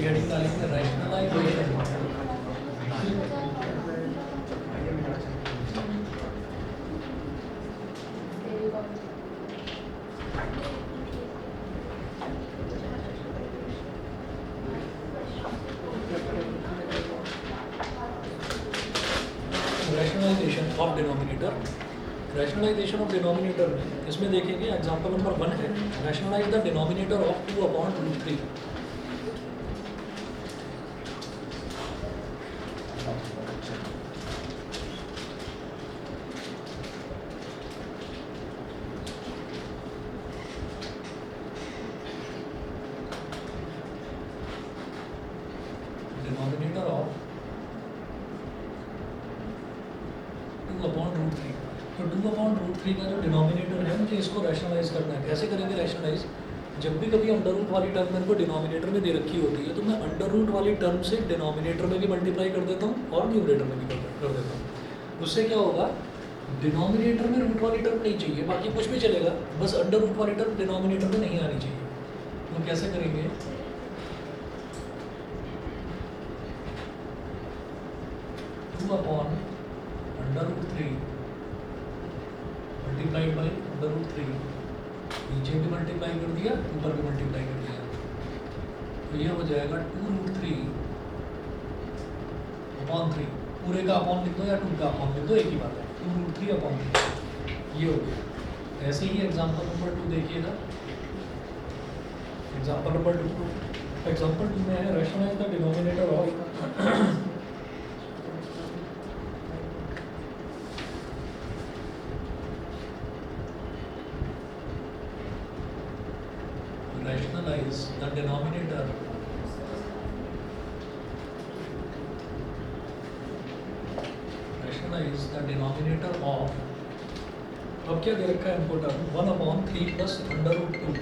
Heading डालेंगे rationalization. Rationalization of denominator. Rationalization of denominator में इसमें देखेंगे एग्जांपल नंबर 1 है, rationalize the denominator of 2/√3। Denominator of 2/√3। तो 2/√3 का जो डिनोमिनेटर है मुझे इसको रैशनलाइज करना है। कैसे करेंगे रैशनलाइज? जब भी कभी अंडर रूट वाली टर्म मेरे को डिनोमिनेटर में दे रखी होती है तो मैं अंडर रूट वाली टर्म से डिनोमिनेटर में भी मल्टीप्लाई कर देता हूँ और न्यूमरेटर में भी कर देता हूँ। उससे क्या होगा, डिनोमिनेटर में रूट वाली टर्म नहीं चाहिए, बाकी कुछ भी चलेगा, बस अंडर रूट वाली टर्म डिनोमिनेटर में नहीं आनी चाहिए। तो कैसे करेंगे? 2/√3 मल्टीप्लाइड बाई √3, नीचे भी मल्टीप्लाई कर दिया, ऊपर भी मल्टीप्लाई कर दिया, तो ये हो जाएगा 2√3/3। पूरे का अपॉन लिख दो या 2 का अपॉन लिख दो, एक ही बात है, 2√3/3 ये हो गया। ऐसे ही एग्जांपल नंबर 2 देखिएगा। एग्जांपल नंबर 2 में है rationalize the denominator of rationalize the denominator of, अब क्या दे रखा है इनको टर्म 1/3 प्लस √2।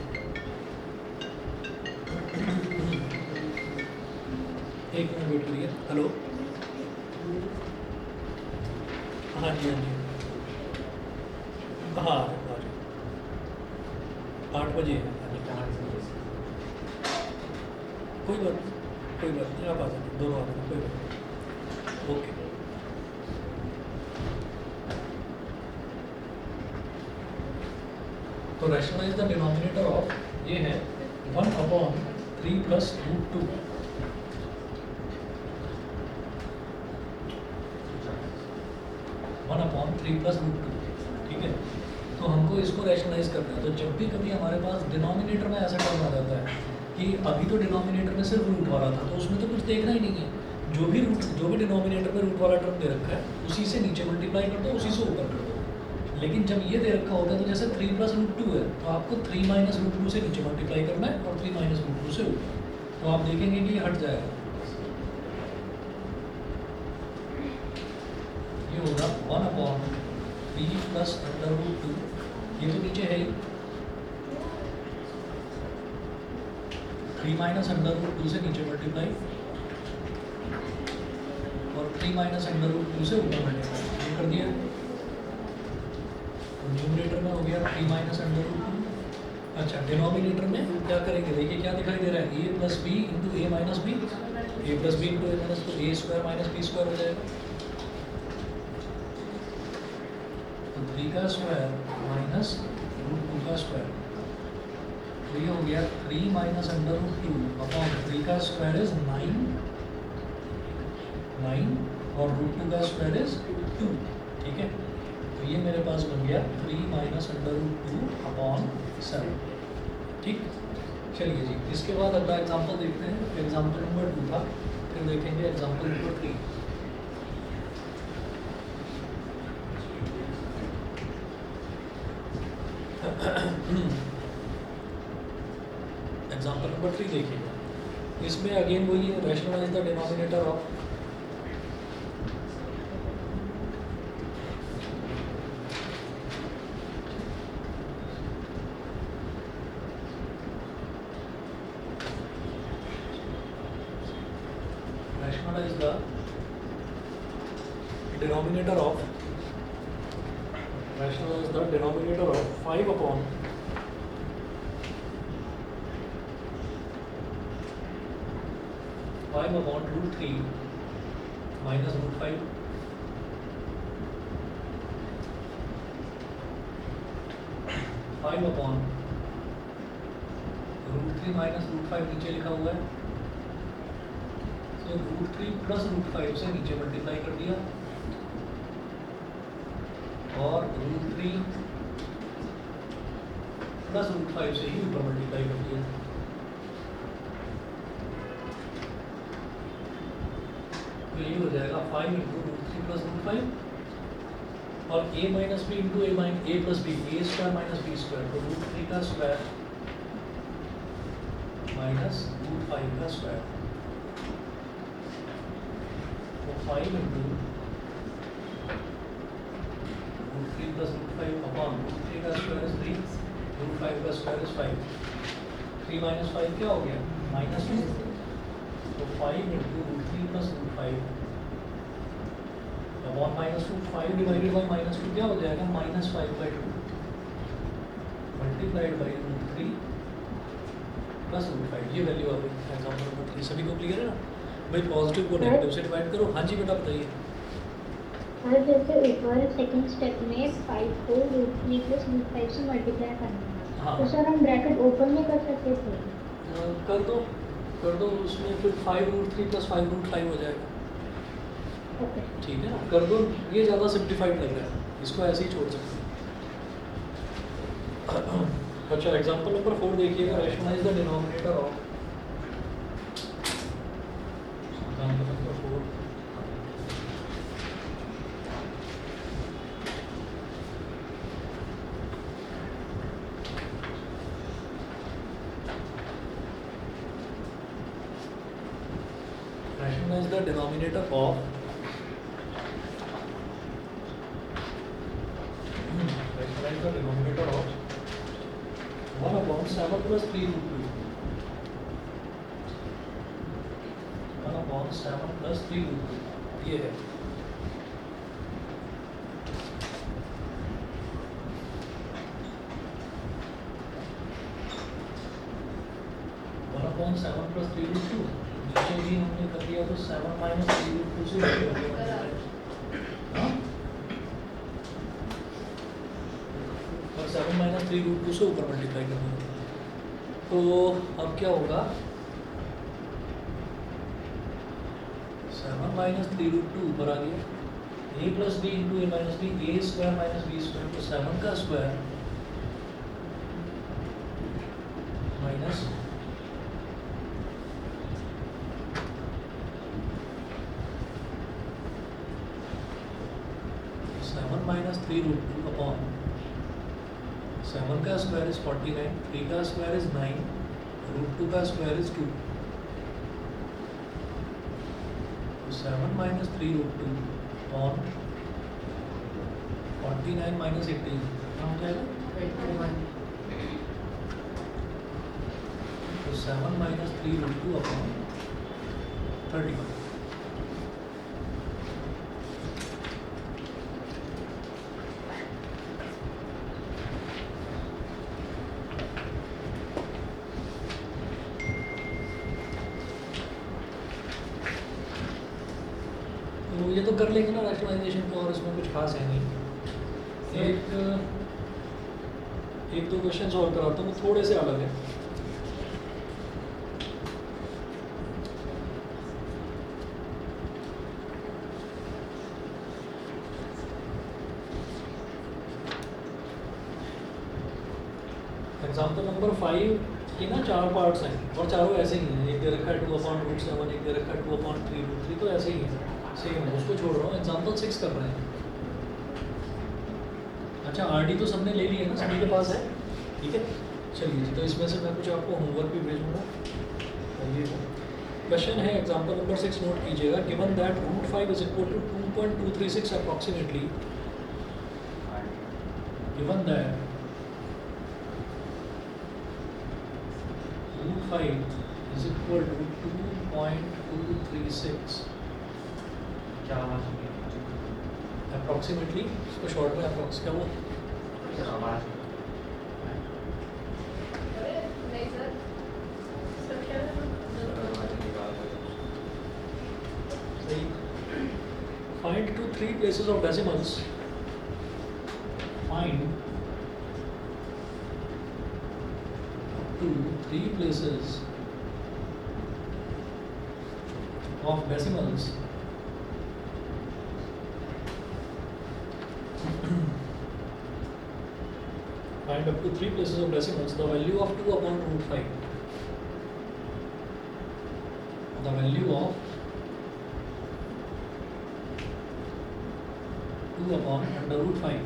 एक मिनट वेट करिए। हेलो, हाँ जी, हाँ जी, हाँ आ जाओ 8 बजे है। कोई बात नहीं, आप आ जाए, दोनों आ जाए, कोई बात नहीं, ओके। तो रैशनलाइज द डिनोमिनेटर ऑफ ये है 1/3 प्लस √2। ठीक है, तो हमको इसको रैशनलाइज करना है। तो जब भी कभी हमारे पास डिनोमिनेटर में ऐसा टर्म आ जाता है कि अभी तो डिनोमिनेटर में सिर्फ रूट वाला था, तो उसमें तो कुछ देखना ही नहीं है, जो भी डिनोमिनेटर में रूट वाला टर्म दे रखा है उसी से नीचे मल्टीप्लाई कर दो, उसी से ऊपर कर दो। लेकिन जब ये दे रखा होता है तो जैसे 3 + √2 है, तो आपको 3 - √2 से नीचे मल्टीप्लाई करना है और 3 - √2 से ऊपर, तो आप देखेंगे कि ये हट जाएगा। ये होगा 1/3 प्लस √2, ये तो नीचे है ही, 3 - √2 से नीचे मल्टीप्लाई और 3 - √2 से ऊपर मल्टीप्लाई, ये कर दिया। न्यूमरेटर में हो गया 3 - √2। अच्छा, डिनोमिनेटर में क्या करेंगे? देखिए क्या दिखाई दे रहा है, a + b × a - b, a + b × a - तो a² - b² हो जाएगा, तो 3 का स्क्वायर माइनस √2 का स्क्वायर, तो ये हो गया 3 - √2/3 का स्क्वायर इज 9 और √2 का स्क्वायर इज 2। ठीक है, तो ये मेरे पास बन गया 3 - √2/7। ठीक, चलिए जी, इसके बाद अगला एग्जांपल देखते हैं। एग्जांपल नंबर 2 था, फिर देखेंगे एग्जांपल नंबर 3। एग्जांपल नंबर 3 देखिएगा, इसमें अगेन वही है, rationalize the denominator of rationalize the denominator of 5/, 5 upon root 3 minus root 5 5 upon root 3 minus root 5 नीचे लिखा हुआ है, तो रूट 3 प्लस रूट 5 से नीचे मल्टीप्लाई कर दिया और रूट 3 प्लस रूट 5 से ही ऊपर मल्टीप्लाई कर दिया। तो ये हो जाएगा 5 इंटू रूट 3 प्लस रूट 5 और a minus B into A plus B, A square minus B square, तो रूट 3 का स्क्वायर माइनस रूट 5 का स्क्वायर, तो 5 into root 3 plus root 5 upon root 3 का स्क्वायर इज 3, रूट 5 का स्क्वायर इज 5, 3 माइनस 5 क्या हो गया माइनस 2, तो 5 into root 3 plus root 5 upon minus 2, 5 divided by minus 2 क्या हो जाएगा minus 5/2 multiplied by root 3 plus root 5, ये वैल्यू आ गई एग्जाम्पल नंबर 3। सभी को क्लियर है ना भाई? पॉजिटिव को नेगेटिव से डिवाइड करो। हाँ जी बेटा बताइए। और जैसे ऊपर सेकंड स्टेप में 5 को रूट 3 प्लस रूट 5 से मल्टीप्लाई करना है, हाँ। तो सर हम ब्रैकेट ओपन में कर सकते थे। कर दो उसमें फिर 5 रूट 3 प्लस 5 रूट 5 हो जाएगा। ओके ठीक है ना, कर दो, ये ज़्यादा सिंप्लीफाइड लग रहा है, इसको ऐसे ही छोड़ सकते हैं। अच्छा एग्जाम्पल नंबर 4 देखिएगा, rationalize the denominator of example number 4। Rationalize the denominator of rationalize the denominator of 1 upon 7 plus 3 root 2, 1 upon 7 plus 3 root 2, ये है। अपॉन 7 प्लस 3 रूट 2, नीचे भी हमने कर दिया तो 7 माइनस 3 रूट 2 से नीचे कर दिया। हाँ, और 7 माइनस 3 रूट 2 से ऊपर मल्टीप्लाई कर दिया। तो अब क्या होगा 7 माइनस 3 रूट 2 ऊपर आ गया, a plus B into A minus B, A square minus B square, तो 7 का square minus 7 minus 3 root 2 upon 7 का स्क्वायर इज 49, 3 का स्क्वायर इज 9, रूट 2 का स्क्वायर इज 2, तो 7 माइनस 3 रूट 2 अपॉन 49 माइनस 18 क्या हो जाएगा 81, तो 7 माइनस 3 रूट 2 अपॉन 31। तो ये तो कर लेंगे ना रैशनलाइजेशन को, और इसमें कुछ खास है नहीं। एक दो क्वेश्चन सॉल्व कराता हूँ, थोड़े से अलग है। एग्जाम्पल नंबर 5 की ना 4 पार्ट्स हैं और चारों ऐसे ही हैं, एक दे रखा है 2/√7, एक दे रखा है 2/3√3, तो ऐसे ही है सेम है, उसको छोड़ रहा हूँ। एग्जाम्पल 6 कर रहे हैं। अच्छा आरडी तो सबने ले लिया ना, सभी के पास है, ठीक है। चलिए जी, तो इसमें से मैं कुछ आपको होमवर्क भी भेजूँगा। ये क्वेश्चन है एग्जाम्पल नंबर 6, नोट कीजिएगा। Given that √5 is equal to 2.236 approximately, given that √5 is equal to 2.236 क्या आवाज अप्रॉक्सीमेटली, इसको शॉर्ट में अप्रॉक्स क्या वो आवाज नहीं sir, find to three places of decimals, find to three places of decimals find up to three places of decimals the value of 2 upon root 5, the value of 2 upon under root 5.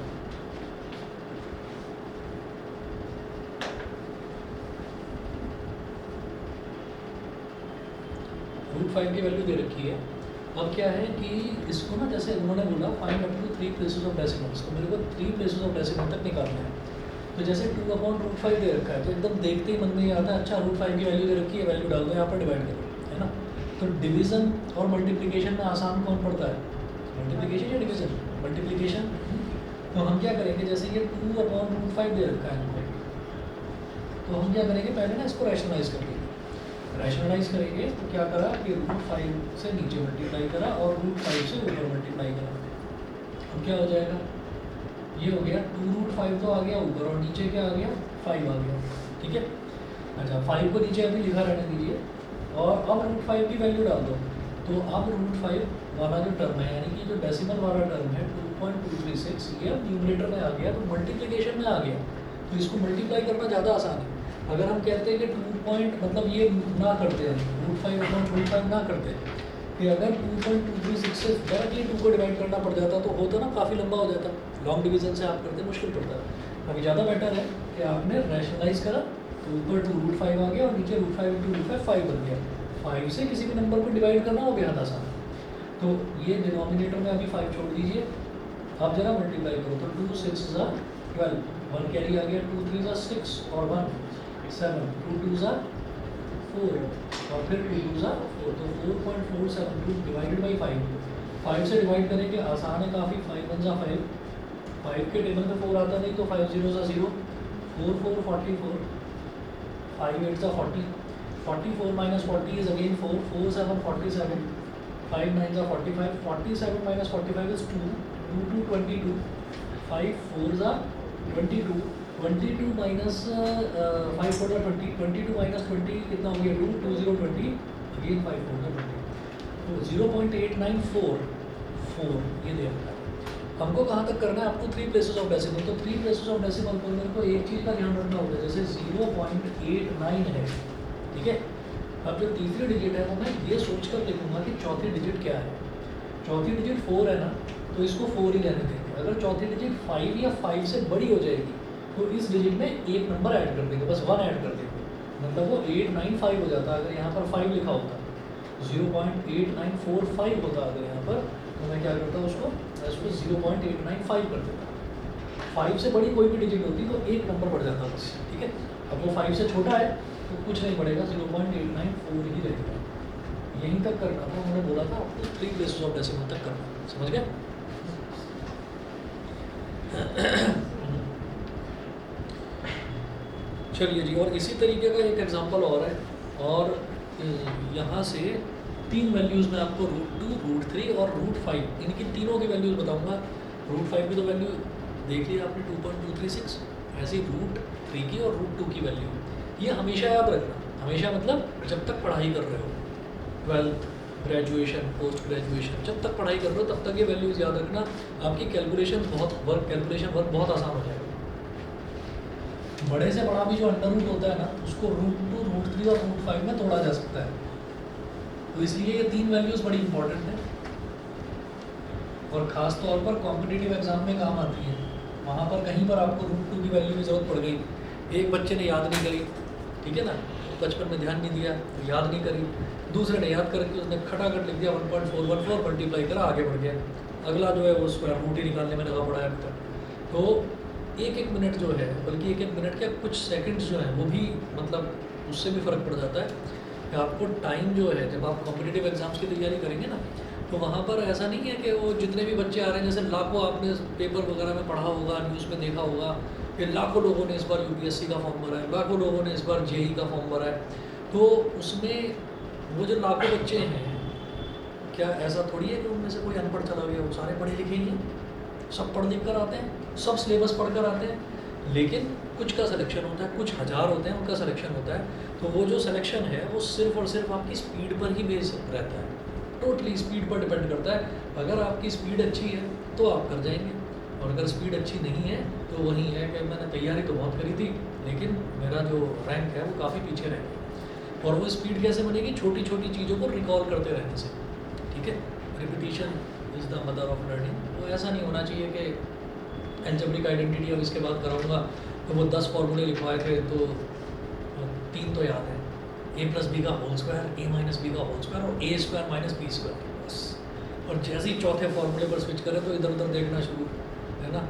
Root 5 की value दे रखी है। अब क्या है कि इसको ना, जैसे उन्होंने बोला find up to three places of decimals, तो मेरे को थ्री प्लेसेस ऑफ डेसिमल तक निकालना है। तो जैसे 2 अपॉन रूट 5 दे रखा है, तो एकदम देखते ही मन में ये आता है अच्छा रूट 5 की वैल्यू दे रखी है, वैल्यू डाल दो यहाँ पर, डिवाइड करो, है ना। तो डिवीज़न और मल्टीप्लिकेशन में आसान कौन पड़ता है, मल्टीप्लिकेशन या डिवीज़न? मल्टीप्लिकेशन। तो हम क्या करेंगे, जैसे ये 2 अपॉन रूट 5 दे रखा है हमको, तो हम क्या करेंगे, पहले ना इसको रैशनलाइज कर लेंगे। रैशनलाइज करेंगे तो क्या करा कि रूट 5 से नीचे मल्टीप्लाई करा और रूट 5 से ऊपर मल्टीप्लाई करा, अब क्या हो जाएगा, ये हो गया 2 रूट 5 तो आ गया ऊपर और नीचे क्या आ गया 5 आ गया, ठीक है। अच्छा 5 को नीचे अभी लिखा रहने दीजिए और अब रूट 5 की वैल्यू डाल दो। तो अब रूट 5 वाला जो टर्म है, यानी कि जो डेसिमल वाला टर्म है 2.236, ये अब न्यूमरेटर में आ गया, तो मल्टीप्लिकेशन में आ गया, तो इसको मल्टीप्लाई करना ज़्यादा आसान है। अगर हम कहते हैं कि 2 पॉइंट मतलब ये ना करते हैं, रूट 5 अपॉन रूट 5 ना करते कि अगर 2.236 से डायरेक्टली 2 को डिवाइड करना पड़ जाता तो होता ना, काफ़ी लंबा हो जाता, लॉन्ग डिवीजन से आप करते मुश्किल पड़ता। अभी ज़्यादा बेटर है कि आपने रैशनलाइज करा, तो ऊपर 2 रूट 5 आ गया और नीचे रूट 5 इंटू रूट 5 बन गया। 5 से किसी भी नंबर को डिवाइड करना वो बेहद आसान है। तो ये डिनोमिनेटर में अभी 5 छोड़ दीजिए, अब जरा मल्टीप्लाई करो, तो 2 6 12, 1 कैरी आ गया, 2 3 6 और 1 7, 2 2 4 और फिर 2 2 4, तो 4.472 डिवाइडेड बाई 5 से डिवाइड करेंगे, आसान है काफ़ी, 5 1 5, 5 के टेबल में 4 आता नहीं तो 5 0 0, 4 4 44, 5 8 40, 44 minus 40 is again 4, 4 7 47, 5 9 45, 47 minus 45 is 2, 2 2 22, 5 4 22, 22 minus 5 4 20, 22 minus 20 कितना हो गया 2, 2 0 20, अगेन 5 4 20, तो 0.8944 ये दे रखा है। हमको कहाँ तक करना है, आपको 3 प्लेसेस ऑफ डेसिमल, तो 3 प्लेसेस ऑफ डेसिमल पर मेरे को एक चीज़ का ध्यान रखना होगा, जैसे 0.89 है, ठीक है। अब जो तीसरी डिजिट है वो मैं ये सोच कर लिखूँगा कि चौथी डिजिट क्या है। चौथी डिजिट 4 है ना, तो इसको 4 ही रहने देंगे। अगर चौथी डिजिट 5 या 5 से बड़ी हो जाएगी तो इस डिजिट में एक नंबर ऐड कर देंगे, बस 1 ऐड कर देंगे, मतलब वो 895 हो जाता। अगर यहाँ पर 5 लिखा होता, 0.8945 होता अगर यहाँ पर, तो मैं क्या करता उसको 0.895 कर देता। 5 से बड़ी कोई भी डिजिट होती तो एक नंबर बढ़ जाता बस, ठीक है। अब वो 5 से छोटा है तो कुछ नहीं बढ़ेगा, 0.894 ही रहेगा। यहीं तक करना था, उन्होंने बोला था आपको 3 प्लेसेस ऑफ डेसिमल तक करना, समझ गया। चलिए जी, और इसी तरीके का एक एग्जांपल और है, और यहाँ से 3 वैल्यूज़ मैं आपको √2, √3 और √5, इनकी तीनों की वैल्यूज़ बताऊँगा। √5 की तो वैल्यू देख लिया आपने 2.236, ऐसी √3 की और √2 की वैल्यू, ये हमेशा याद रखना। हमेशा मतलब जब तक पढ़ाई कर रहे हो, 12th, ग्रेजुएशन, पोस्ट ग्रेजुएशन, जब तक पढ़ाई कर रहे हो तब तक ये वैल्यूज़ याद रखना। आपकी कैलकुलेशन बहुत आसान हो जाएगा। बड़े से बड़ा भी जो अंडर रूट होता है ना, उसको √2, √3 और √5 में तोड़ा जा सकता है। तो इसलिए ये 3 वैल्यूज़ बड़ी इंपॉर्टेंट है और ख़ास तौर पर कॉम्पिटिटिव एग्जाम में काम आती है। वहाँ पर कहीं पर आपको √2 की वैल्यू की ज़रूरत पड़ गई, एक बच्चे ने याद नहीं करी, ठीक है ना, बचपन में ध्यान नहीं दिया, याद नहीं करी, दूसरे ने याद करके उसने खटाखट लिख दिया 1.414, मल्टीप्लाई करा, आगे बढ़ गया, अगला जो है वो स्क्वायर रूट ही निकालने में लगा पड़ा है अभी तक। तो एक मिनट जो है, बल्कि एक मिनट क्या कुछ सेकंड्स जो हैं वो भी मतलब उससे भी फ़र्क पड़ जाता है कि आपको टाइम जो है, जब आप कॉम्पिटिटिव एग्जाम्स की तैयारी करेंगे ना, तो वहाँ पर ऐसा नहीं है कि वो जितने भी बच्चे आ रहे हैं, जैसे लाखों आपने पेपर वगैरह में पढ़ा होगा, न्यूज़ में देखा होगा कि लाखों लोगों ने इस बार UPSC का फॉर्म भरा है, लाखों लोगों ने इस बार JEE का फॉर्म भरा है, तो उसमें वो जो लाखों बच्चे हैं, क्या ऐसा थोड़ी है कि उनमें से कोई अनपढ़ चला गया? वो सारे पढ़े लिखे ही हैं, सब पढ़ लिख कर आते हैं, सब सिलेबस पढ़ कर आते हैं, लेकिन कुछ का सिलेक्शन होता है, कुछ हज़ार होते हैं उनका सिलेक्शन होता है। तो वो जो सिलेक्शन है वो सिर्फ और सिर्फ आपकी स्पीड पर ही बेस रहता है, टोटली स्पीड पर डिपेंड करता है। अगर आपकी स्पीड अच्छी है तो आप कर जाएंगे, और अगर स्पीड अच्छी नहीं है तो वही है कि मैंने तैयारी तो बहुत करी थी लेकिन मेरा जो रैंक है वो काफ़ी पीछे रह गया। और वो स्पीड कैसे बनेगी? छोटी छोटी चीज़ों को रिकॉल करते रहने से, ठीक है। Repetition is the mother of learning. तो ऐसा नहीं होना चाहिए कि एल्जेब्रिक आइडेंटिटी अब इसके बाद कराऊंगा तो वो 10 फॉर्मूले लिखवाए थे तो 3 तो याद है, a+b का होल स्क्वायर, a-b का होल स्क्वायर और a² - b² बस। और जैसे ही चौथे फॉर्मूले पर स्विच करें तो इधर उधर देखना शुरू, है ना।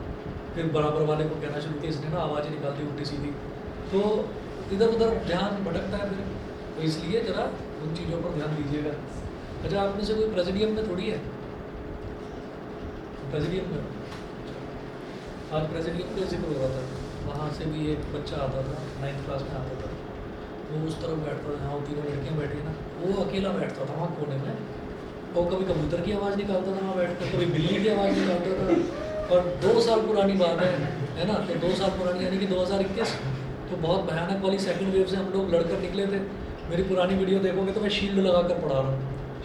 फिर बराबर वाले को कहना शुरू किया, इसने ना आवाज़ निकाल दी उल्टी सीधी, तो इधर उधर ध्यान भटकता है फिर। तो इसलिए ज़रा उन चीज़ों पर ध्यान दीजिएगा। अच्छा, आप में से कोई प्रेसिडियम में थोड़ी है? प्रेसिडियम में आज प्रेसिडियम का जिक्र हो रहा था, वहाँ से भी एक बच्चा आता था 9th क्लास में आता था, वो उस तरफ बैठता था जहाँ तीनों लड़कियाँ बैठी ना, वो अकेला बैठता था वहाँ कोने में, और कभी कबूतर की आवाज़ निकालता था वहाँ बैठ कर, कभी बिल्ली की आवाज़ निकालता था। और 2 साल पुरानी बात है ना, तो 2 साल पुरानी यानी कि 2021, तो बहुत भयानक वाली सेकंड वेव से हम लोग लड़कर निकले थे। मेरी पुरानी वीडियो देखोगे तो मैं शील्ड लगा कर पढ़ा रहा हूँ,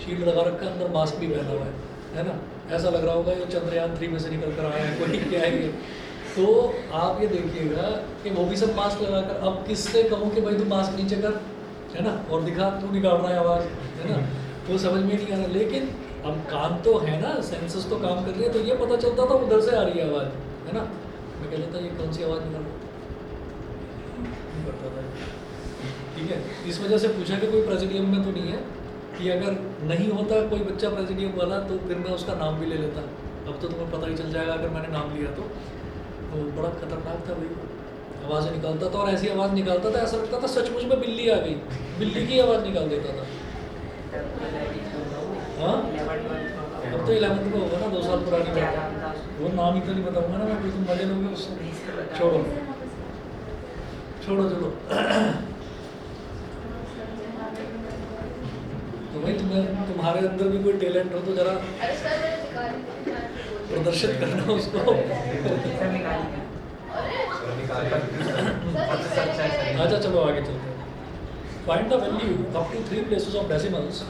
शील्ड लगा रखा, अंदर मास्क भी पहना हुआ है ना। ऐसा लग रहा होगा ये चंद्रयान 3 में से निकल कर आया है कोई, क्या है ये। तो आप ये देखिएगा कि वो भी सब मास्क लगाकर, अब किससे कहूँ कि भाई तू मास्क नीचे कर, है ना, और दिखा तू निकाल रहा है आवाज़, है ना, वो समझ में नहीं आ रहा। लेकिन अब काम तो है ना, सेंसस तो काम कर रही है, तो ये पता चलता था उधर से आ रही है आवाज़, है ना। मैं कहता था ये कौन सी आवाज़ निकाल नहीं करता था, ठीक है। इस वजह से पूछा कि कोई प्रेसिडियम में तो नहीं है, कि अगर नहीं होता कोई बच्चा प्रेसिडियम वाला तो फिर मैं उसका नाम भी ले लेता। अब तो तुम्हें पता ही चल जाएगा अगर मैंने नाम लिया तो बड़ा खतरनाक था भाई। आवाज़ें निकालता था और ऐसी आवाज़ निकालता था ऐसा लगता था सचमुच में बिल्ली आ गई, बिल्ली की आवाज़ निकाल देता था। हाँ, अब तो 11th में होगा ना, 2 साल पुरानी बात, वो नाम ही तो नहीं बताऊंगा ना मैं, फिर तुम मजे लोगे उससे। छोड़ो छोड़ो छोड़ो। तो भाई तुम्हारे अंदर भी कोई टैलेंट हो तो जरा प्रदर्शित करना उसको। अच्छा चलो आगे चलते हैं। Find the value up to 3 places of decimals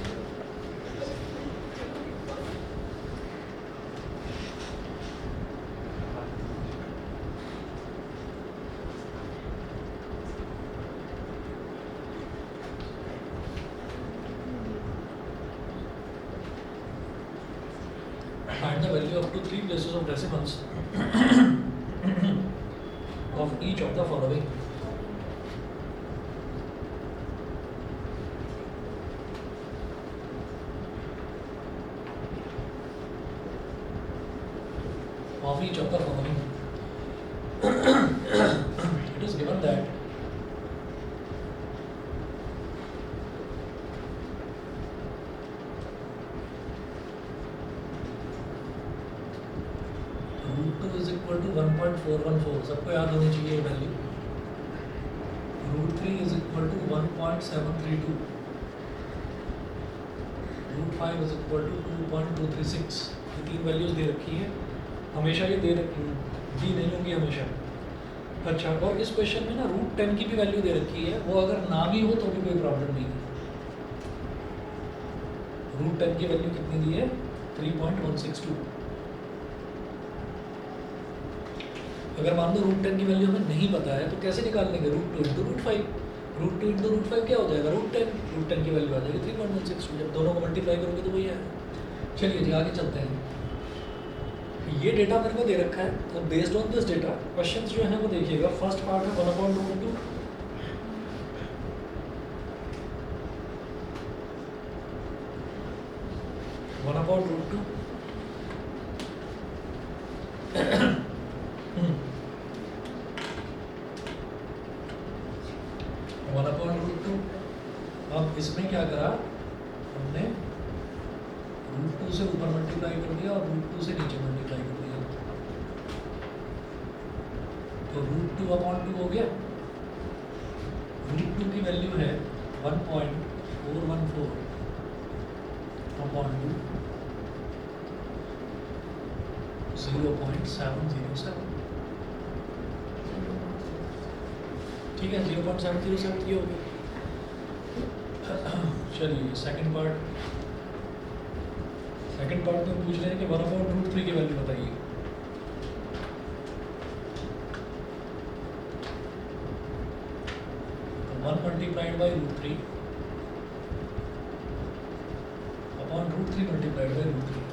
find the value up to 3 places of decimals of each of the following. Of each of the following. It is given that √2 is equal to 1.414, सबको याद होनी चाहिए ये value. √3 is equal to 1.732, √5 is equal to 2.236। ये 3 values दे रखी है, हमेशा ये दे रखी है, जी नहीं होंगी हमेशा। अच्छा, और इस क्वेश्चन में ना √10 की भी वैल्यू दे रखी है, वो अगर ना भी हो तो भी कोई प्रॉब्लम नहीं है। √10 की वैल्यू कितनी दी है? 3.162। अगर मान लो √10 की वैल्यू हमें नहीं पता है तो कैसे निकाल लेंगे? √2 × √5, √2 × √5 क्या हो जाएगा? √10 की वैल्यू आ जाएगी 3.162। जब दोनों को मल्टीप्लाई करोगे तो वही है। चलिए जी आगे चलते हैं। ये डेटा मेरे को दे रखा है, तो based on this data question जो है वो देखिएगा। फर्स्ट पार्ट है 1/√2, अब इसमें क्या करा हमने? √2 से ऊपर मल्टीप्लाई कर दिया और √2 से नीचे मल्टीप्लाई कर दिया, तो √2/2 हो गया। √2 की वैल्यू है 1.414/2, 0.707, ठीक है 0.707 ये हो गया। चलिए सेकंड पार्ट में पूछ रहे हैं कि 1/√3 की वैल्यू बताइए। तो 1 multiplied by √3 upon √3 multiplied by √3,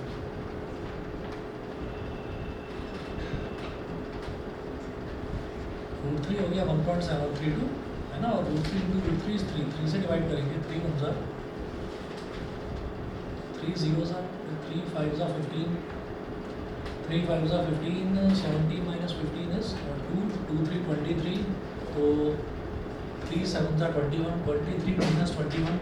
√3 हो गया 1.732 है ना, और √3 into √3 is 3, 3 से डिवाइड करेंगे, 3 1 ज़ा 3 0 ज़ा 3 5 ज़ा 15, 3 5 ज़ा 15, 17 minus 15 is 2, 2 3 23, तो 3 7 ज़ा 21, 23 minus 21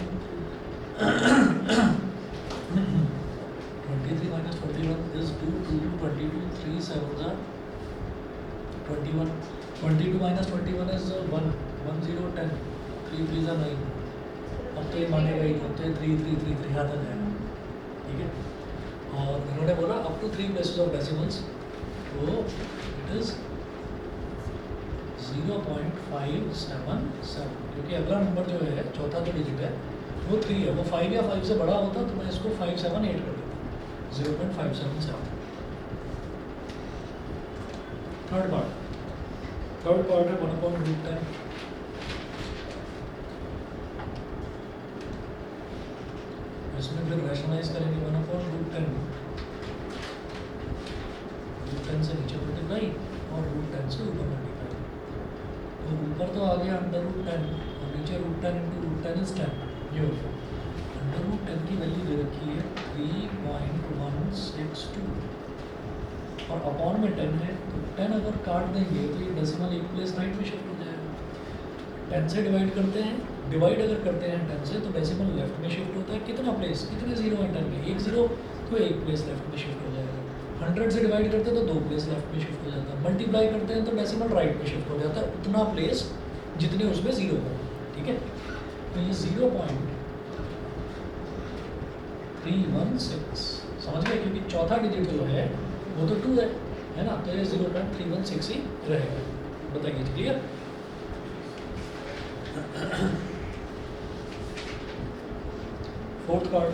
23 minus 21 is 2, 2 22, 3 7 ज़ा 21, 22 minus 21 is 1, 1 0 10, 3 3 ज़ा 9, अब तो ये मानेगा ही, अब तो ये 3 3 3 3 हाथ आ जाएगा, ठीक है। और इन्होंने बोला up to 3 places of decimals, तो इट इज़ 0.577, क्योंकि अगला नंबर जो है चौथा जो डिजिट है वो 3 है, वो 5 या 5 से बड़ा होता तो मैं इसको 578 कर देता, 0.577। थर्ड पार्ट है 1/√10, इसमें फिर रैशनलाइज करेंगे 1/√10, √10 से नीचे मल्टीप्लाई और √10 से ऊपर मल्टीप्लाई, तो ऊपर तो आ गया √10 और नीचे √10 into √10 is 10, ये हो गया। √10 की वैल्यू दे रखी है 3.162 और अपॉन में 10 है, तो 10 अगर काट देंगे तो ये डेसिमल एक प्लेस राइट में शिफ्ट हो जाएगा। 10 से डिवाइड करते हैं, डिवाइड अगर करते हैं 10 से तो डेसिमल लेफ्ट में शिफ्ट होता है, कितना प्लेस, कितने जीरो हैं 10 में, 1 0, तो एक प्लेस लेफ्ट में शिफ्ट हो जाएगा। 100 से डिवाइड करते हैं तो 2 प्लेस लेफ्ट में शिफ्ट हो जाता है, मल्टीप्लाई करते हैं तो डेसिमल राइट में शिफ्ट हो जाता है, उतना प्लेस जितने उसमें जीरो हो, ठीक है। तो ये 0.316 समझ गए, क्योंकि चौथा डिजिट जो है वो तो 2 है ना, तो ये 0.316 ही रहेगा। बताइए clear. Fourth card,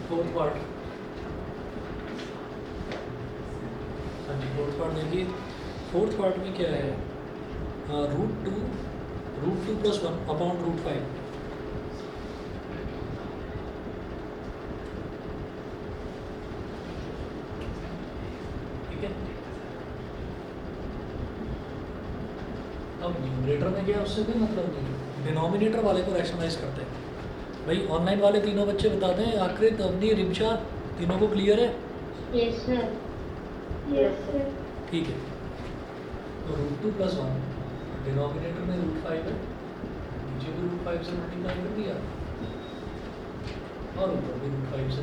fourth part, हाँ जी फोर्थ पार्ट देखिए। फोर्थ पार्ट में क्या है, √2 + 1 अपॉन √5, ठीक है। अब न्यूमरेटर में क्या, उससे कोई मतलब नहीं, डिनोमिनेटर वाले को रैशनलाइज करते हैं। भाई ऑनलाइन वाले तीनों बच्चे बताते हैं, आकृत, अवनी, रिमशा, तीनों को क्लियर है? Yes sir. Yes sir. ठीक है, तो √2 + 1 डिनोमिनेटर में √5 है, नीचे भी √5 से मल्टीप्लाई कर दिया और ऊपर भी √5 से।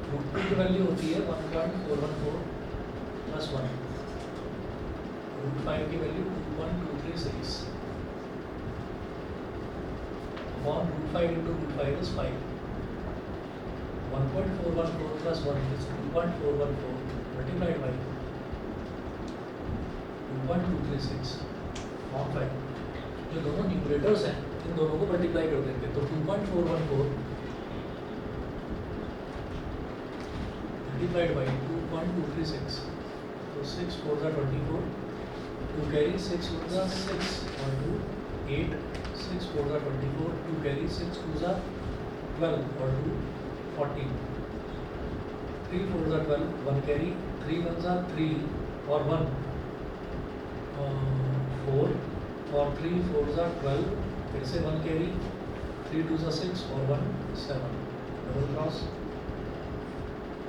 √2 की वैल्यू होती है 1.414 + 1, √5 की value 2.236 upon √5 into √5 is 5. 1.414 plus 1 is 2.414 multiplied by 2.236 on 5. जो दोनों न्यूमरेटर्स हैं इन दोनों को मल्टीप्लाई कर देंगे तो 2.414 multiplied by 2.236, तो 6 4 are 24, 2 carry 6 1 are 6 और 2 8, 6 4 are 24, 2 carry 6 2 are 12 और 2 14, 3 4 are 12, 1 carry, 3 1 are 3 और 1 4 और 3 4 are 12, फिर से 1 carry, 3 2 6 और 1 7 double cross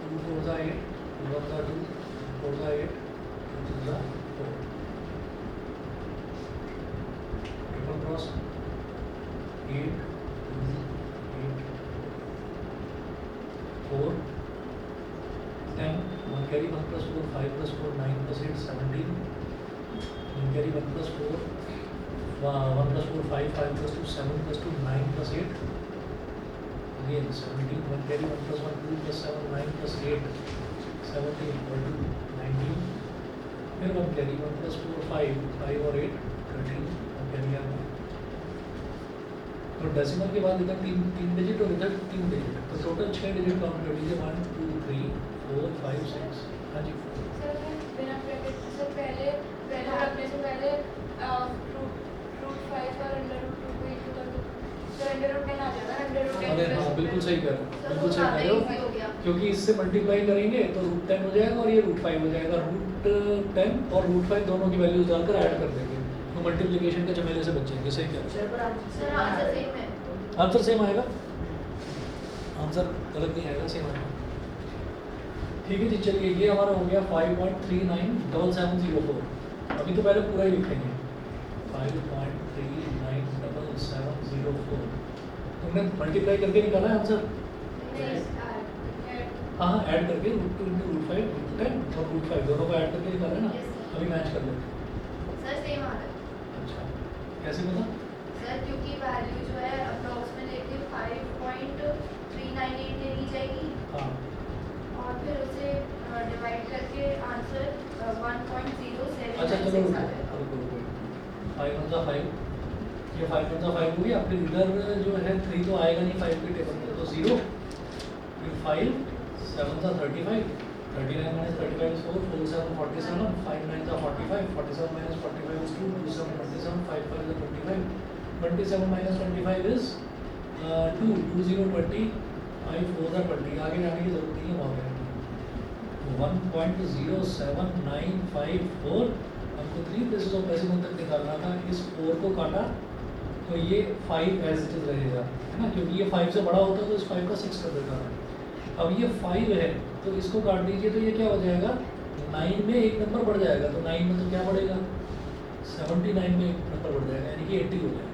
2 4 8 2 1 2 4 8 2 2 4 triple cross 8 8 4 10 1 carry 1 plus 4 5 plus 4 9 plus 8 17 1 carry 1 plus 4 1 plus 4 5 5 plus 2 7 plus 2 9 plus 8 again 17 1 carry 1 plus 1 2 plus 7 9 plus 8 17 equal to 19 फिर 1 carry 1 plus 4 5 5 और 8 13 1 carry आ गया तो डेसिमल के बाद इधर तीन डिजिट और इधर 3 डिजिट तो टोटल 6 डिजिट काउंट कर लीजिए 1 2 3 4 5 6 हाँ जी सर बिना ब्रैकेट से पहले रखने से पहले रूट 5 और अंडर रूट 2 को इक्वल कर दो तो अंडर रूट 10 आ जाएगा अंडर रूट 10 अरे हाँ बिल्कुल सही कह रहे हो बिल्कुल सही कह रहे इजी हो हो गया क्योंकि इससे मल्टीप्लाई करेंगे तो रूट 10 हो जाएगा और ये रूट 5 हो जाएगा रूट 10 और रूट 5 दोनों की वैल्यूज डालकर ऐड कर देंगे तो मल्टीप्लिकेशन के झमेले से बचेंगे सही कह रहे सर आंसर सेम है हो आंसर सेम आएगा आंसर गलत नहीं आएगा सेम आएगा ठीक है जी चलिए ये हमारा हो गया 5.397704 अभी तो पहले पूरा ही लिखेंगे 5.397704 तुमने मल्टीप्लाई करके निकाला है आंसर हाँ हाँ ऐड करके रूट 2 इंटू रूट 5 रूट 10 और रूट 5 दोनों को ऐड करके निकाला है ना Yes, sir. अभी मैच कर लेते सर सेम आ रहा है अच्छा कैसे पता सर क्योंकि वैल्यू जो है अप्रॉक्स में लेके 5.398 ले ली जाएगी हाँ और फिर उसे डिवाइड करके आंसर 1.07 अच्छा चलो रुको रुको रुको 5 1 5 ये 5 1 5 हो गया फिर इधर जो है 3 तो आएगा नहीं 5 के टेबल में तो 0 फिर 5 7 35 39 minus 35 is 4 4 7 47 5 9 45 47 minus 45 is 2 2 7 27 5 5 is 25 27 minus 25 is 2 2 0 20 5 4 are 20 आगे जाने की जरूरत नहीं है वहाँ पे 1.07954 हमको 3 प्लेसेस ऑफ डेसिमल तक निकालना था इस 4 को काटा तो ये 5 एज इट इज रहेगा है ना क्योंकि ये 5 से बड़ा होता तो इस 5 का 6 कर देता है अब ये 5 है तो इसको काट दीजिए तो ये क्या हो जाएगा 9 में एक नंबर बढ़ जाएगा तो 9 में तो क्या बढ़ेगा 79 में एक नंबर बढ़ जाएगा यानी कि 80 हो जाएगा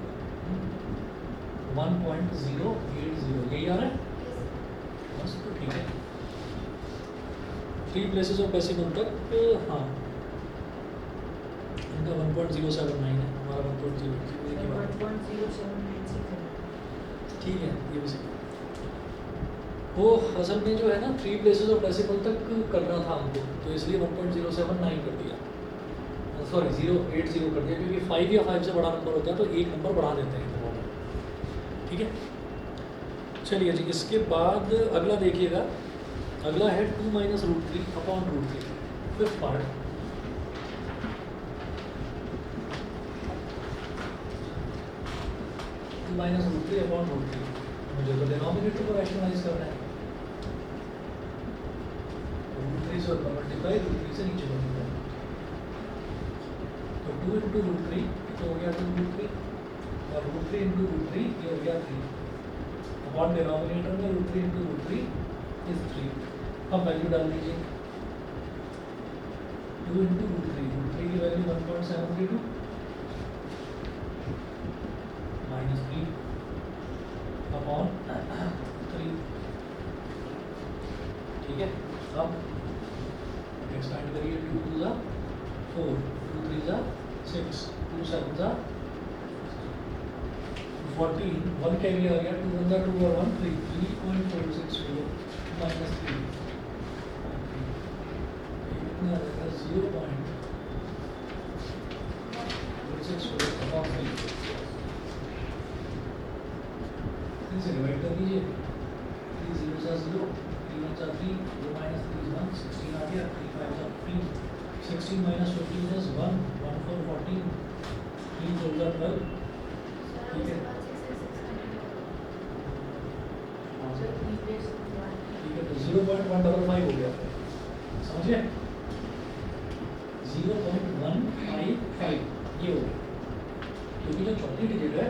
1.080 यही आ रहा है बस तो ठीक है 3 प्लेसेस ऑफ डेसिमल तक हाँ इनका 1.079 है हमारा 1.0 ठीक है ये भी सही वो असल में जो है ना 3 प्लेसेस ऑफ डेसिमल तक करना था हमको तो इसलिए 1.079 कर दिया सॉरी 080 कर दिया क्योंकि 5 या 5 से बड़ा नंबर होता है तो एक नंबर बढ़ा देते हैं ठीक है चलिए जी इसके बाद अगला देखिएगा अगला है 2 minus root 3 upon root 3 fifth part minus root 3 upon root 3 मुझे तो डिनोमिनेटर को रैशनलाइज करना है रूट 3 से ऊपर मल्टीप्लाई रूट 3 से नीचे मल्टीप्लाई तो 2 इंटू रूट 3 तो हो गया 2 रूट 3 और रूट 3 इंटू रूट 3 ये हो गया 3 अपॉन डिनोमिनेटर में रूट 3 इंटू रूट 3 इज 3 अब वैल्यू डाल दीजिए 2 इंटू रूट 3 की वैल्यू 1.732 माइनस 3 अपॉन 3 ठीक है अब एक्सपेंड करिए 2 2 जा 4 2 3 जा 6 2 7 जा 14 1 कैरी आ गया 2 1 जा 2 और 1 3 3.460 माइनस 3 कितना आ जाएगा 0.464 अपॉन 3 से डिवाइड कर दीजिए 3 0 सा 0 3 1 सा 3 2 माइनस 3 is 1 16 आ गया 3 5 सा 15 16 minus 15 is 1 1 4 14 3 4 सा 12 ठीक है ठीक है तो 0.155 हो गया समझिए 0.155 ये हो गया क्योंकि जो चौथी डिजिट है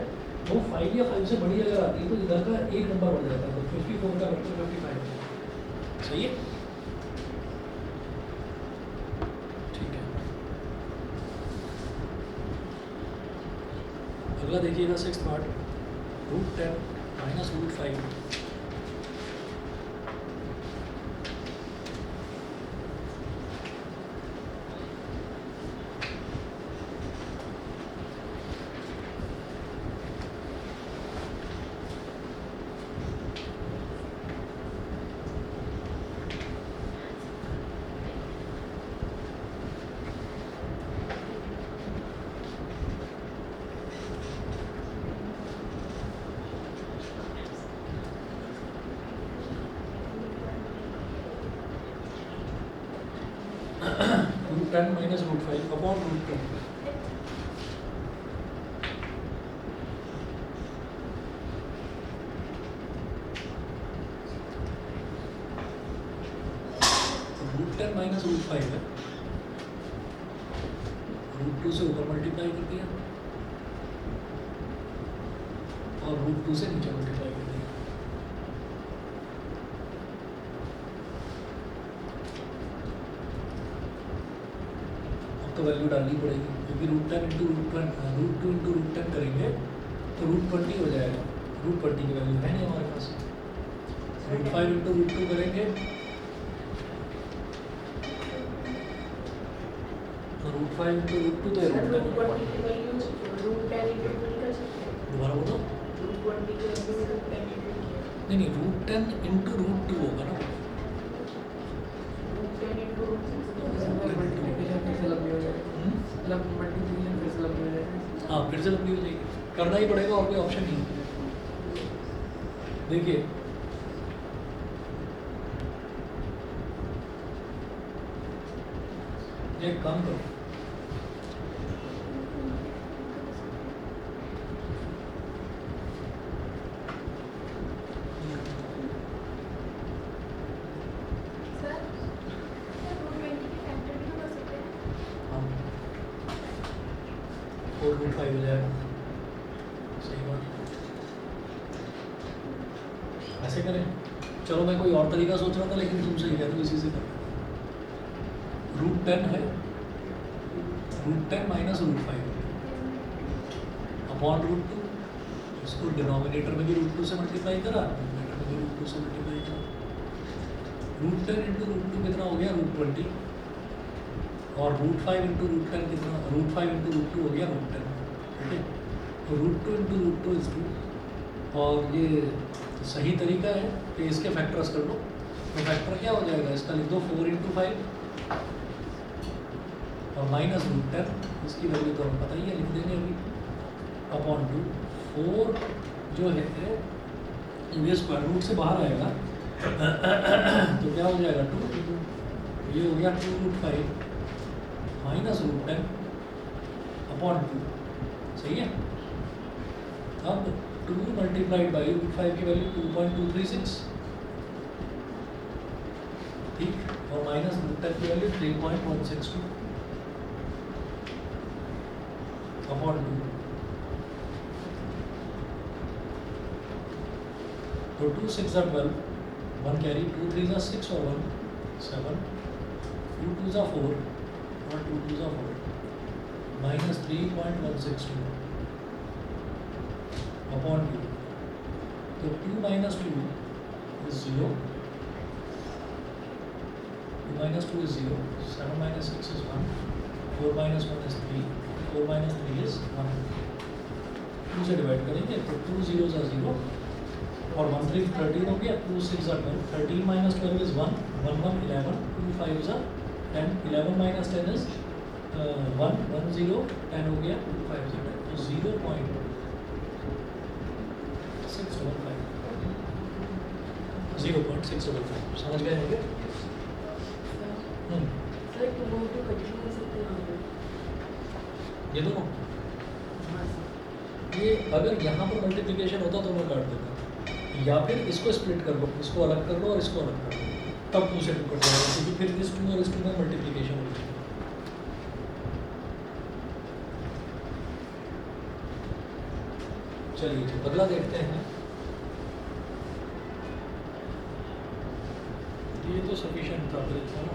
वो 5 या 5 से बड़ी अगर आती है तो इधर का एक नंबर बढ़ जाता है, तो 54 का वेक्टर 55 सही है। ठीक है, अगला देखिएगा 6th part, √10 minus √5। √10 minus √5 upon √2। √10 minus √5 है, √2 से ऊपर मल्टीप्लाई कर दिया और √2 से नीचे मल्टीप्लाई कर दिया। अब तो वैल्यू डालनी पड़ेगी क्योंकि √10 इंटू √2 इंटू √10 करेंगे तो √20 हो जाएगा। √20 की वैल्यू है नहीं हमारे पास। √5 इंटू √2 करेंगे तो √5 इंटू √2 तो सर √10 √20 की वैल्यू √10 इंटू 2 कर सकते हैं। दोबारा बोलो। √20 की वैल्यू √10 इंटू नहीं √10 इंटू √2 होगा ना। √10 इंटू मल्टीप्लिकेशन फिर से लंबी हो जाएगी, हम्म? मतलब मल्टीप्लिकेशन फिर से लंबी हो जाएगी। हाँ फिर से लंबी हो जाएगी, करना ही पड़ेगा और कोई ऑप्शन नहीं है। देखिए एक काम करो, सर √20 की फैक्टर भी तो कर सकते हैं। हम 4√5 हो जाएगा। सही बात, ऐसे करें। चलो मैं कोई और तरीका सोच रहा था लेकिन तुम सही कह रहे हो, इसी से करें। √10 है, √10 माइनस √5 अपॉन √2। इसको डिनोमिनेटर में भी √2 से मल्टीप्लाई करा, डिनोमिनेटर में भी √2 से मल्टीप्लाई करा। √10 इंटू √2 कितना हो गया √20 और √5 इंटू √10 कितना, √5 इंटू √2 हो गया √10। ठीक है, तो √2 इंटू √2 इज 2 और ये सही तरीका है कि इसके फैक्टर्स कर लो। तो फैक्टर क्या हो जाएगा इसका, लिख दो 4 इंटू 5 और माइनस √10, इसकी वैल्यू तो हमें पता ही है, लिख देंगे अभी, अपॉन 2। 4 जो है ये स्क्वायर रूट से बाहर आएगा तो क्या हो जाएगा 2, ये हो गया 2√5 माइनस √10 अपॉन 2। सही है, अब 2 मल्टीप्लाइड बाई √5 की वैल्यू 2.236, ठीक, और माइनस √10 की वैल्यू 3.162 अपॉन 2। तो 2 6 are 12, 1 कैरी, 2 3 are 6 और 1 7, 2 2 are 4 और 2 2 are 4, माइनस 3.162 अपॉन 2। तो 2 minus 2 is 0, 2 minus 2 is 0, 7 minus 6 is 1, 4 minus 1 is 3, 4 minus 3 is 1। 2 से डिवाइड करेंगे तो 2 zeros are 0 और 1 3 13 हो गया, 2 6 are 12, 13 minus 12 is 1, 1 1 11, 2 5 are 10, 11 minus 10 is 1, 1 0, 10 हो गया, 2 5 are 10, तो 0.655 0.655 समझ गए होंगे। सर एक वो तो कट नहीं कर सकते हैं। ये दोनों, हाँ सर। ये अगर यहाँ पर मल्टीप्लिकेशन होता तो मैं काट देता, या फिर इसको स्प्लिट कर लो, इसको अलग कर लो और इसको अलग कर लो, तब 2 से 2 कट जाएगा क्योंकि फिर इस 2 और इस 2 में मल्टीप्लिकेशन होगी। चलिए जी, अगला देखते हैं। ये तो सफिशिएंट था, फिर इतना ना।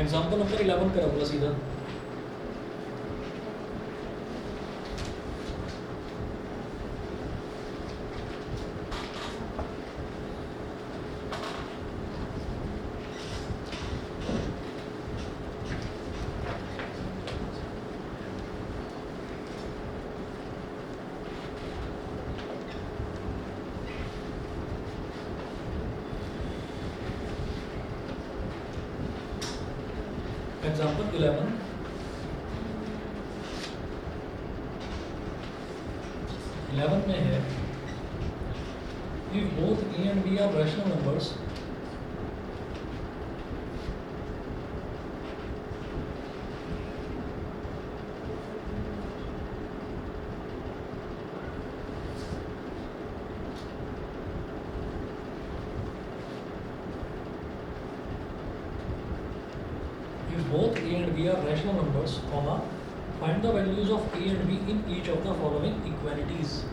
एग्जाम्पल नंबर 11 करूँगा सीधा। एग्जाम्पल 11, में है if both a and b are rational numbers, if both a and b are rational numbers, comma, find the values of a and b in each of the following equalities.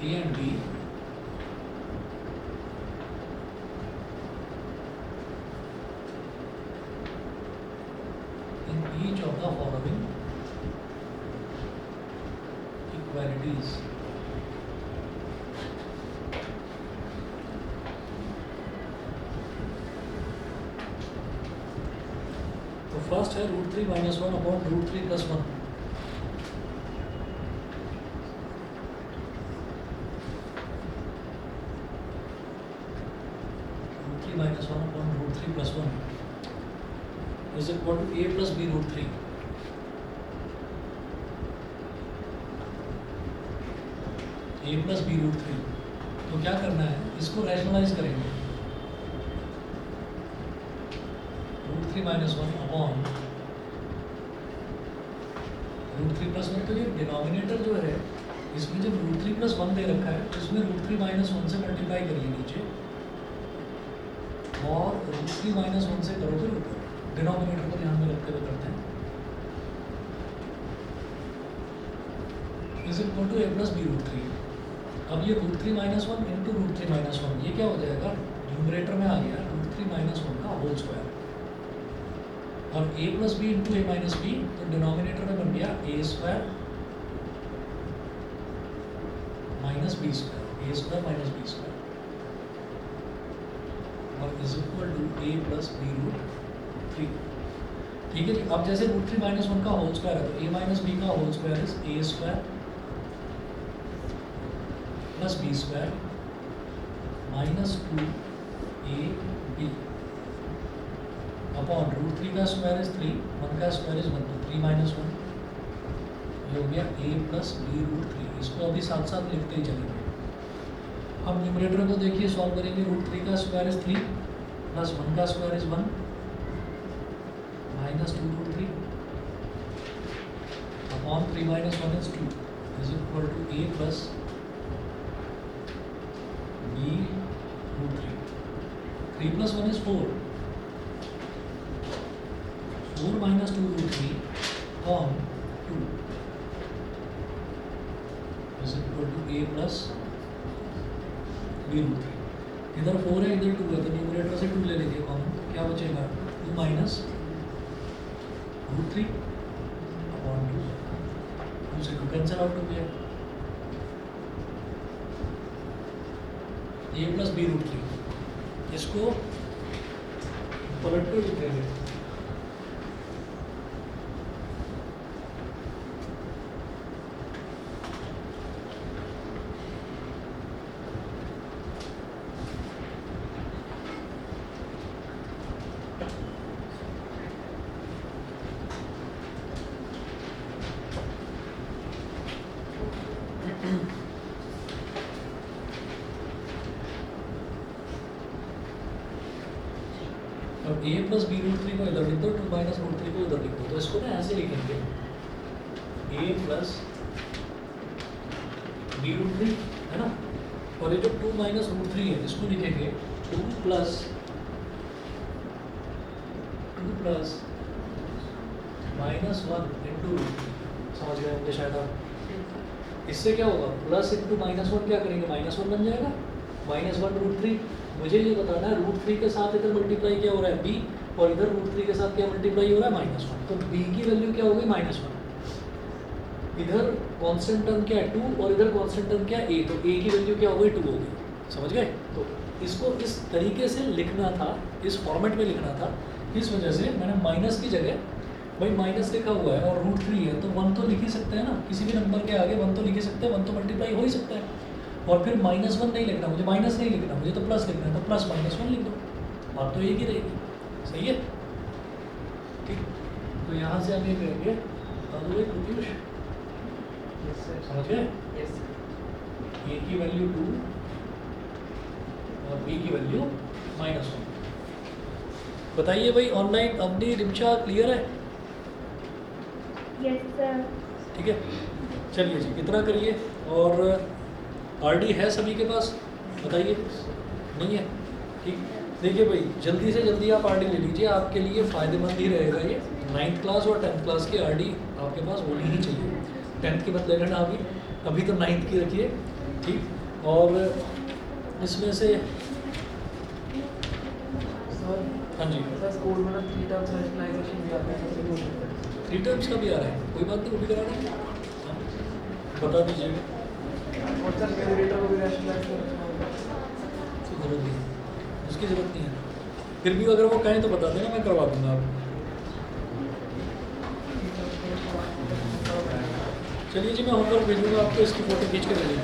A and B in each of the following equalities. तो first है √3 - 1 upon √3 + 1। -1 upon √3 + 1 is equal to a plus b √3. a plus b √3। तो क्या करना है, इसको rationalise करेंगे। √3 - 1 upon √3 + 1। तो ये डिनोमिनेटर जो है इसमें जब √3 + 1 दे रखा है तो इसमें √3 - 1 से मल्टीप्लाई करिए नीचे, और √3 - 1 से करो फिर ऊपर। डिनोमिनेटर को ध्यान में रखते हुए करते हैं। Is equal to a plus b √3। अब ये √3 - 1 इंटू √3 - 1, ये क्या हो जाएगा, न्यूमरेटर में आ गया √3 - 1 का होल स्क्वायर, और a plus b into a minus b, तो डिनोमिनेटर में बन गया a² minus b², a² minus b², और is equal to a plus b √3। ठीक है जी। अब जैसे √3 - 1 का होल स्क्वायर है तो a minus b का whole square is a² plus b² minus 2ab upon √3 का स्क्वायर इज 3, 1 का स्क्वायर इज 1, तो 3 - 1, ये हो गया a plus b √3। इसको अभी साथ साथ लिखते ही चलेंगे। अब न्यूमरेटर को देखिए, सॉल्व करेंगे। √3 का स्क्वायर इज 3 प्लस 1 का square is 1 minus 2 √3 upon 3 - 1 is 2 is equal to a plus b √3। 3 + 1 is 4, 4 minus 2 √3 upon 2 is equal to a plus b √3। इधर 4 है, इधर 2 है, तो न्यूमरेटर से 2 ले लीजिए कॉमन, तो क्या बचेगा 2 minus √3 upon 2, 2 से 2 कैंसिल आउट हो गया, a plus b √3। इसको पलट कर लिखेंगे। अब a plus b √3 को इधर लिख दो, 2 minus √3 को इधर लिख दो, तो इसको ना ऐसे लिखेंगे a plus b√3 है ना, और ये जो 2 माइनस √3 है इसको लिखेंगे 2 प्लस -1 इंटू, समझ गए होंगे शायद आप। इससे क्या होगा, प्लस इंटू -1 क्या करेंगे, -1 बन जाएगा, -1 √3। मुझे ये बताना है √3 के साथ इधर मल्टीप्लाई क्या हो रहा है b, और इधर √3 के साथ क्या मल्टीप्लाई हो रहा है -1, तो b की वैल्यू क्या हो गई -1। इधर कांस्टेंट टर्म क्या है 2, और इधर कांस्टेंट टर्म क्या है a, तो a की वैल्यू क्या हो गई 2 हो गई, समझ गए। तो इसको इस तरीके से लिखना था, इस फॉर्मेट में लिखना था, इस वजह से मैंने माइनस की जगह, भाई माइनस लिखा हुआ है और √3 है तो 1 तो लिख ही सकते हैं ना, किसी भी नंबर के आगे 1 तो लिख ही सकते हैं, 1 तो मल्टीप्लाई हो ही सकता है। और फिर -1 नहीं लिखना, मुझे माइनस नहीं लिखना, मुझे तो प्लस लिखना है, तो प्लस -1 लिख दो, बात तो एक ही रहेगी, सही है। ठीक, तो यहाँ से हम ये करेंगे प्रत्युष, समझ गए, यस a की वैल्यू 2 और b की वैल्यू -1। बताइए भाई ऑनलाइन अपनी रिमशा क्लियर है, यस सर। ठीक है, चलिए जी इतना करिए। और आरडी है सभी के पास, बताइए, नहीं है, ठीक। देखिए भाई जल्दी से जल्दी आप आरडी ले लीजिए, आपके लिए फ़ायदेमंद ही रहेगा ये। 9th क्लास और 10th क्लास की आरडी आपके पास होनी ही चाहिए, 10th की मत ले लेना अभी तो 9th की रखिए, ठीक। और इसमें से सर हाँ जी, सर स्कूल में ना 3 टर्म्स रैशनलाइजेशन भी आता है, सबसे कुछ 3 टर्म्स का भी आ रहा है, कोई बात नहीं, वो भी करा देंगे, हाँ, बता दीजिएगा, और सर न्यूमरेटर को भी रैशनलाइज करना होगा। उसकी ज़रूरत नहीं है, उसकी ज़रूरत नहीं है, फिर भी अगर वो कहें तो बता देना, मैं करवा दूंगा आपको। चलिए जी मैं होमवर्क भेजूंगा आपको, इसकी फ़ोटो खींच के भेजूंगा।